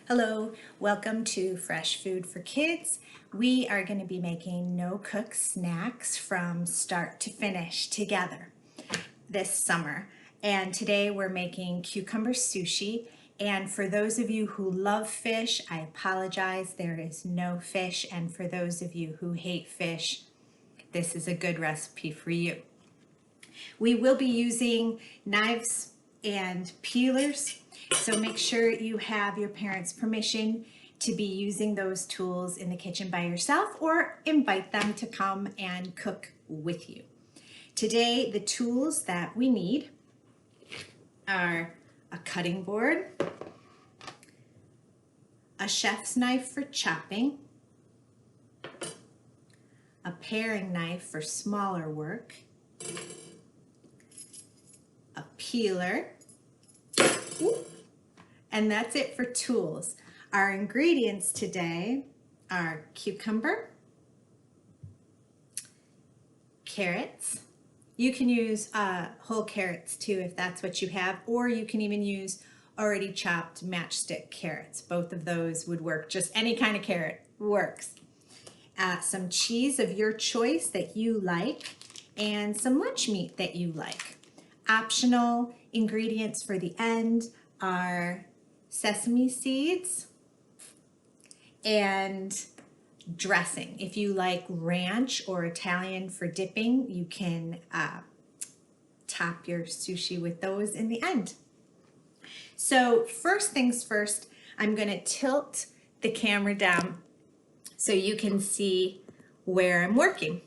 Hello, welcome to Fresh Food for Kids. We are going to be making no-cook snacks from start to finish together this summer. And today we're making cucumber sushi. And for those of you who love fish, I apologize, there is no fish. And for those of you who hate fish, this is a good recipe for you. We will be using knives and peelers, so make sure you have your parents' permission to be using those tools in the kitchen by yourself or invite them to come and cook with you. Today, the tools that we need are a cutting board, a chef's knife for chopping, a paring knife for smaller work, a peeler, and that's it for tools. Our ingredients today are cucumber, carrots. You can use whole carrots too if that's what you have, or you can even use already chopped matchstick carrots. Both of those would work. Just any kind of carrot works. Some cheese of your choice that you like, and some lunch meat that you like. Optional ingredients for the end are sesame seeds and dressing. If you like ranch or Italian for dipping, you can top your sushi with those in the end. So first things first, I'm going to tilt the camera down so you can see where I'm working,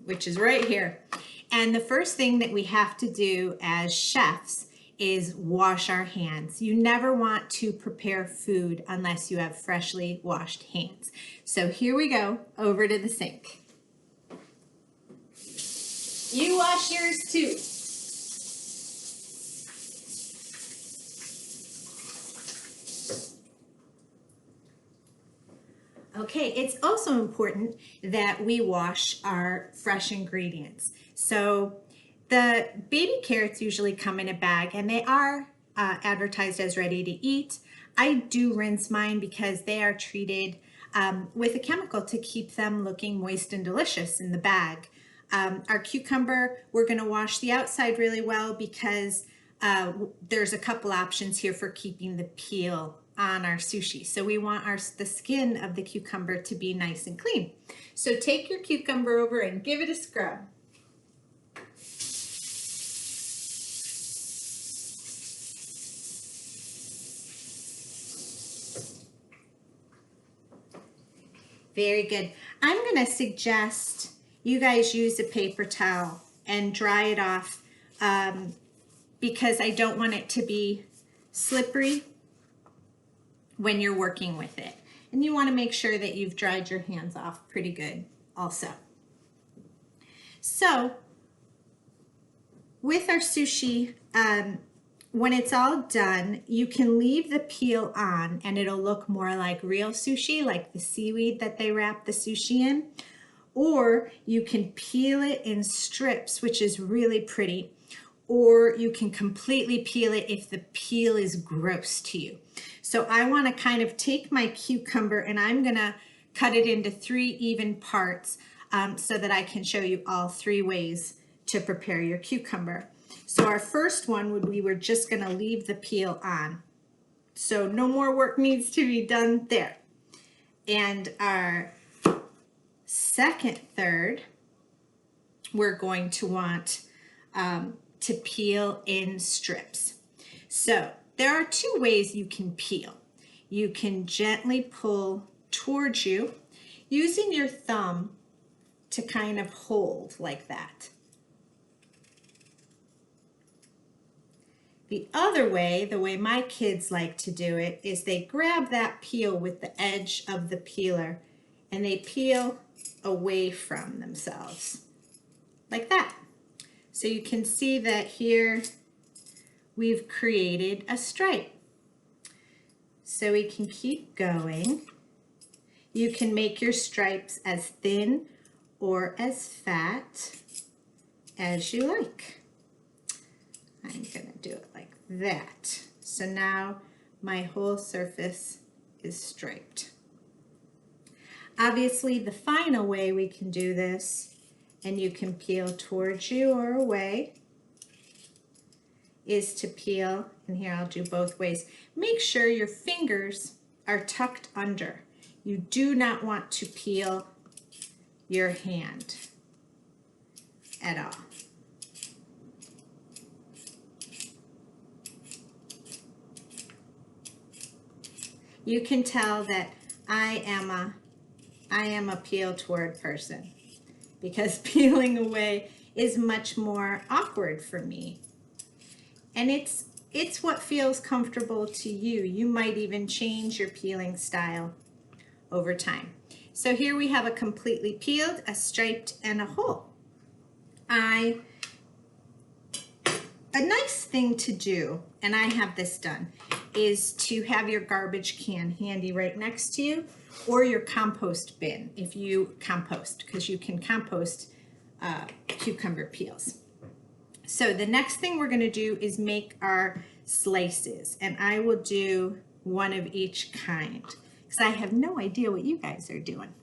which is right here. And the first thing that we have to do as chefs is wash our hands. You never want to prepare food unless you have freshly washed hands. So here we go, over to the sink. You wash yours too. Okay, it's also important that we wash our fresh ingredients. So the baby carrots usually come in a bag and they are advertised as ready to eat. I do rinse mine because they are treated with a chemical to keep them looking moist and delicious in the bag. Our cucumber, we're going to wash the outside really well because there's a couple options here for keeping the peel on our sushi. So we want the skin of the cucumber to be nice and clean. So take your cucumber over and give it a scrub. Very good. I'm going to suggest you guys use a paper towel and dry it off because I don't want it to be slippery when you're working with it. And you want to make sure that you've dried your hands off pretty good also. So with our sushi, when it's all done, you can leave the peel on and it'll look more like real sushi, like the seaweed that they wrap the sushi in. Or you can peel it in strips, which is really pretty. Or you can completely peel it if the peel is gross to you. So I want to kind of take my cucumber and I'm going to cut it into 3 even parts so that I can show you all 3 ways to prepare your cucumber. So our first one would be we're just going to leave the peel on. So no more work needs to be done there. And our second third, we're going to want to peel in strips. So there are 2 ways you can peel. You can gently pull towards you using your thumb to kind of hold like that. The other way, the way my kids like to do it, is they grab that peel with the edge of the peeler and they peel away from themselves like that. So you can see that here we've created a stripe. So we can keep going. You can make your stripes as thin or as fat as you like. I'm going to do it like that. So now my whole surface is striped. Obviously, the final way we can do this, and you can peel towards you or away, is to peel, and here I'll do both ways. Make sure your fingers are tucked under. You do not want to peel your hand at all. You can tell that I am a peel toward person, because peeling away is much more awkward for me. And it's what feels comfortable to you. You might even change your peeling style over time. So here we have a completely peeled, a striped, and a whole. A nice thing to do, and I have this done, is to have your garbage can handy right next to you, or your compost bin if you compost, because you can compost cucumber peels. So the next thing we're going to do is make our slices, and I will do one of each kind because I have no idea what you guys are doing.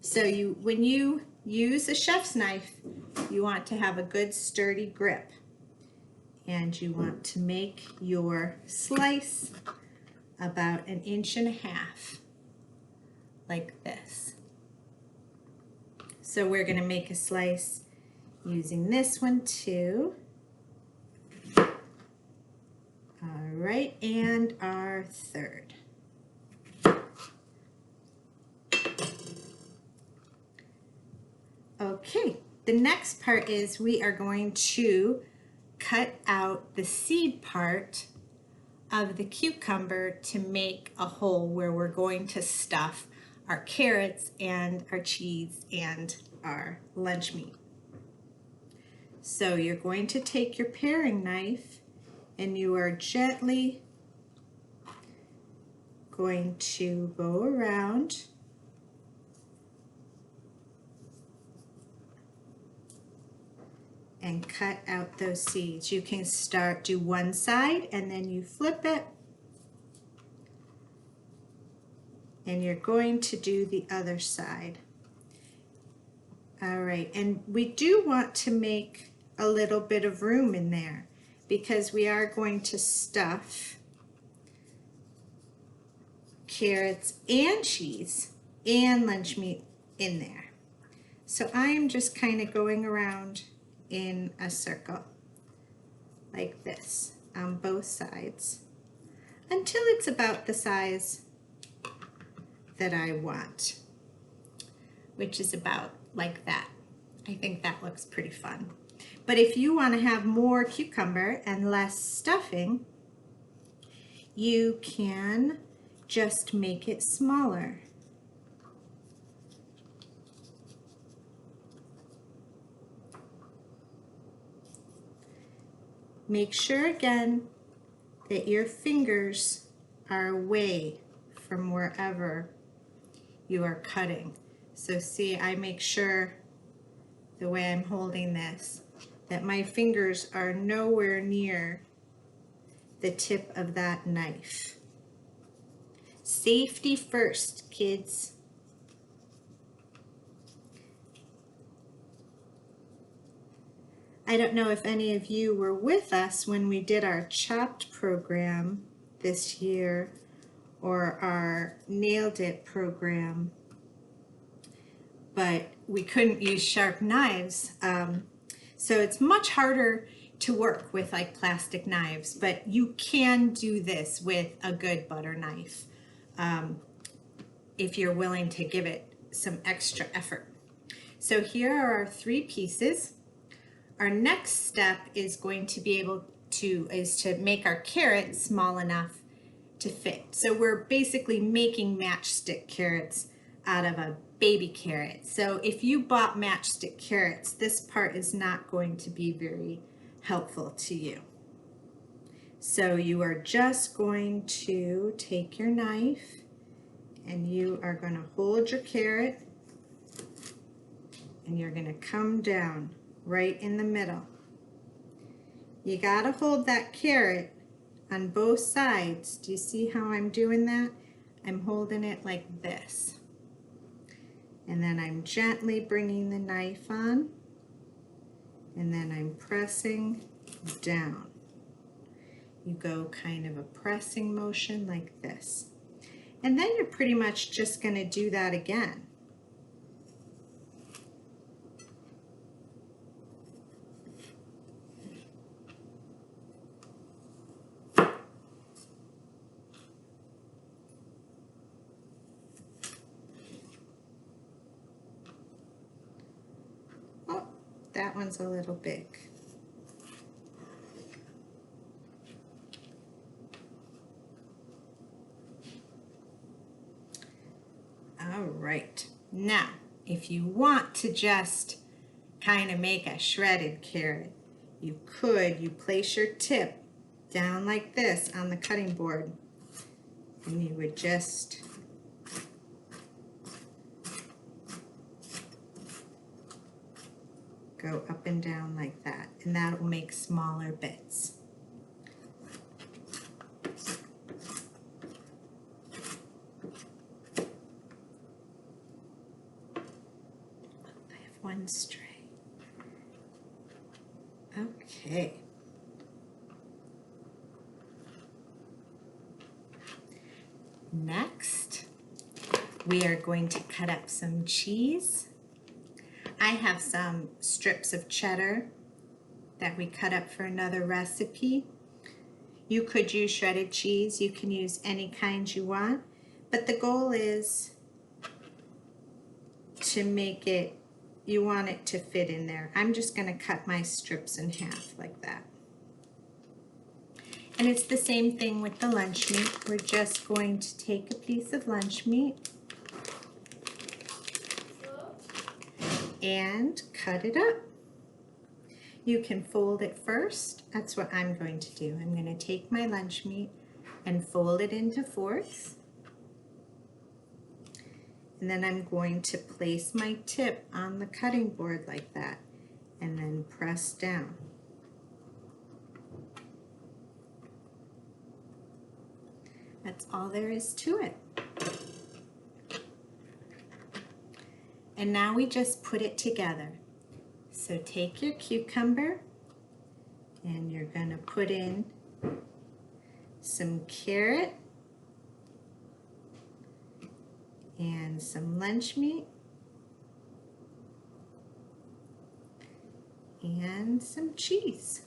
So when you use a chef's knife, you want to have a good sturdy grip, and you want to make your slice about 1.5 inches like this. So we're going to make a slice using this one too. All right, and our third. Okay, the next part is we are going to cut out the seed part of the cucumber to make a hole where we're going to stuff our carrots and our cheese and our lunch meat. So you're going to take your paring knife and you are gently going to go around and cut out those seeds. You can do one side and then you flip it, and you're going to do the other side. All right, and we do want to make a little bit of room in there because we are going to stuff carrots and cheese and lunch meat in there. So I am just kind of going around in a circle like this on both sides until it's about the size that I want, which is about like that. I think that looks pretty fun. But if you want to have more cucumber and less stuffing, you can just make it smaller. Make sure again that your fingers are away from wherever you are cutting. So see, I make sure the way I'm holding this that my fingers are nowhere near the tip of that knife. Safety first, kids. I don't know if any of you were with us when we did our Chopped program this year or our Nailed It program, but we couldn't use sharp knives. So it's much harder to work with like plastic knives, but you can do this with a good butter knife if you're willing to give it some extra effort. So here are our 3 pieces. Our next step is going to be to make our carrot small enough to fit. So we're basically making matchstick carrots out of a baby carrot. So if you bought matchstick carrots, this part is not going to be very helpful to you. So you are just going to take your knife and you are going to hold your carrot and you're going to come down right in the middle. You gotta hold that carrot on both sides. Do you see how I'm doing that? I'm holding it like this. And then I'm gently bringing the knife on, and then I'm pressing down. You go kind of a pressing motion like this. And then you're pretty much just going to do that again. Oh, that one's a little big. All right, now if you want to just kind of make a shredded carrot, you place your tip down like this on the cutting board, and you would just go up and down like that, and that will make smaller bits. One stray. Okay. Next, we are going to cut up some cheese. I have some strips of cheddar that we cut up for another recipe. You could use shredded cheese. You can use any kind you want, but the goal is to make it, you want it to fit in there. I'm just going to cut my strips in half like that. And it's the same thing with the lunch meat. We're just going to take a piece of lunch meat and cut it up. You can fold it first. That's what I'm going to do. I'm going to take my lunch meat and fold it into fourths. And then I'm going to place my tip on the cutting board like that, and then press down. That's all there is to it. And now we just put it together. So take your cucumber, and you're going to put in some carrot and some lunch meat and some cheese.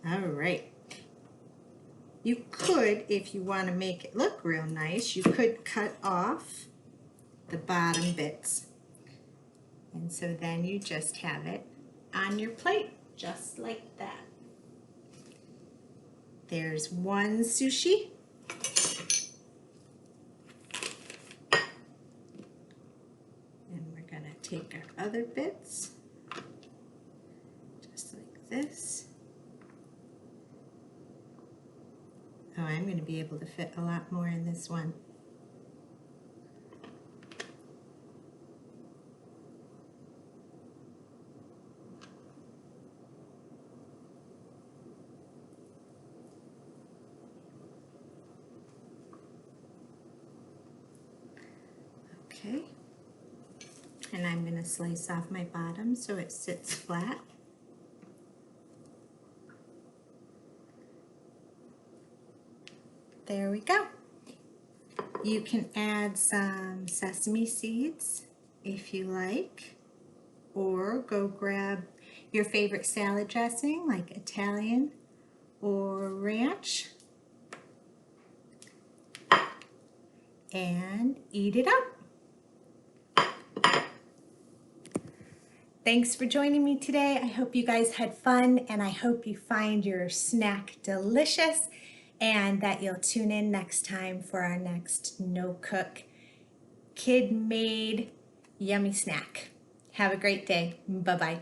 All right. You could, if you want to make it look real nice, you could cut off the bottom bits. And so then you just have it on your plate, just like that. There's one sushi. And we're going to take our other bits, just like this. Oh, I'm going to be able to fit a lot more in this one. Okay, and I'm going to slice off my bottom so it sits flat. There we go. You can add some sesame seeds if you like, or go grab your favorite salad dressing like Italian or ranch and eat it up. Thanks for joining me today. I hope you guys had fun, and I hope you find your snack delicious, and that you'll tune in next time for our next no-cook, kid-made, yummy snack. Have a great day. Bye-bye.